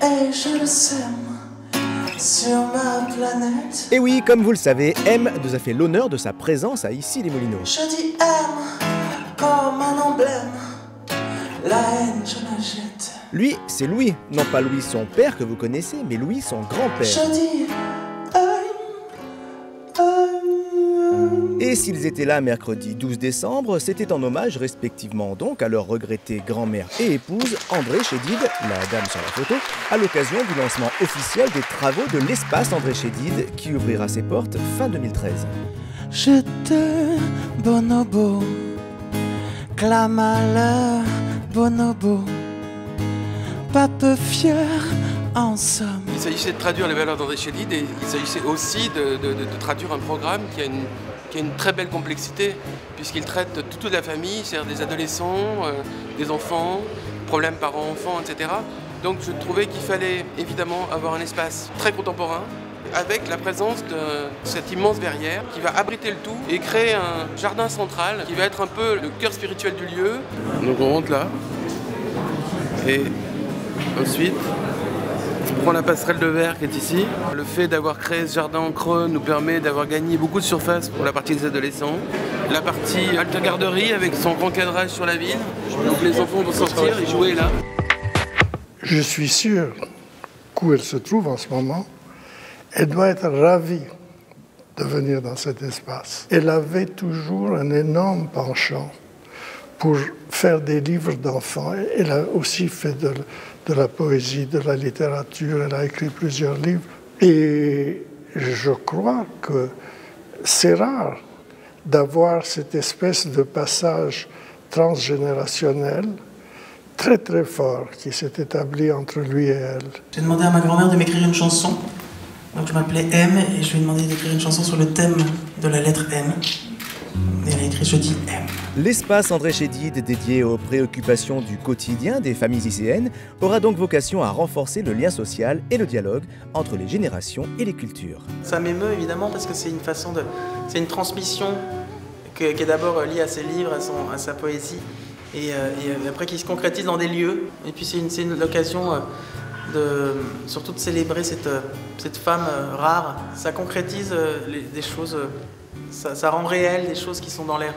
et je le sème sur ma planète. Et oui, comme vous le savez, M nous a fait l'honneur de sa présence à Issy-les-Moulineaux. Je dis M comme un emblème, la haine je la jette. Lui, c'est Louis, non pas Louis son père que vous connaissez, mais Louis son grand-père. Je dis Et s'ils étaient là mercredi 12 décembre, c'était en hommage respectivement donc à leur regrettée grand-mère et épouse André Chédid, la dame sur la photo, à l'occasion du lancement officiel des travaux de l'espace André Chédid qui ouvrira ses portes fin 2013. J'étais bonobo, clama le bonobo, pas peu fier en somme. Il s'agissait de traduire les valeurs d'André Chédid et il s'agissait aussi de traduire un programme qui a une très belle complexité puisqu'il traite toute la famille, c'est-à-dire des adolescents, des enfants, problèmes parents-enfants, etc. Donc je trouvais qu'il fallait évidemment avoir un espace très contemporain avec la présence de cette immense verrière qui va abriter le tout et créer un jardin central qui va être un peu le cœur spirituel du lieu. Donc on rentre là et ensuite on prend la passerelle de verre qui est ici. Le fait d'avoir créé ce jardin en creux nous permet d'avoir gagné beaucoup de surface pour la partie des adolescents. La partie halte garderie avec son grand cadrage sur la ville. Donc les enfants vont sortir et jouer là. Je suis sûr qu'où elle se trouve en ce moment, elle doit être ravie de venir dans cet espace. Elle avait toujours un énorme penchant pour faire des livres d'enfants. Elle a aussi fait de la poésie, de la littérature, elle a écrit plusieurs livres. Et je crois que c'est rare d'avoir cette espèce de passage transgénérationnel très très fort qui s'est établi entre lui et elle. J'ai demandé à ma grand-mère de m'écrire une chanson. Donc je m'appelais M et je lui ai demandé d'écrire une chanson sur le thème de la lettre M. Et elle a écrit Je dis M. L'espace André Chédid, dédié aux préoccupations du quotidien des familles icéennes, aura donc vocation à renforcer le lien social et le dialogue entre les générations et les cultures. Ça m'émeut évidemment parce que c'est une façon de... C'est une transmission qui est d'abord liée à ses livres, à sa poésie, et après qui se concrétise dans des lieux. Et puis c'est une occasion surtout de célébrer cette femme rare. Ça concrétise des choses, ça rend réel des choses qui sont dans l'air.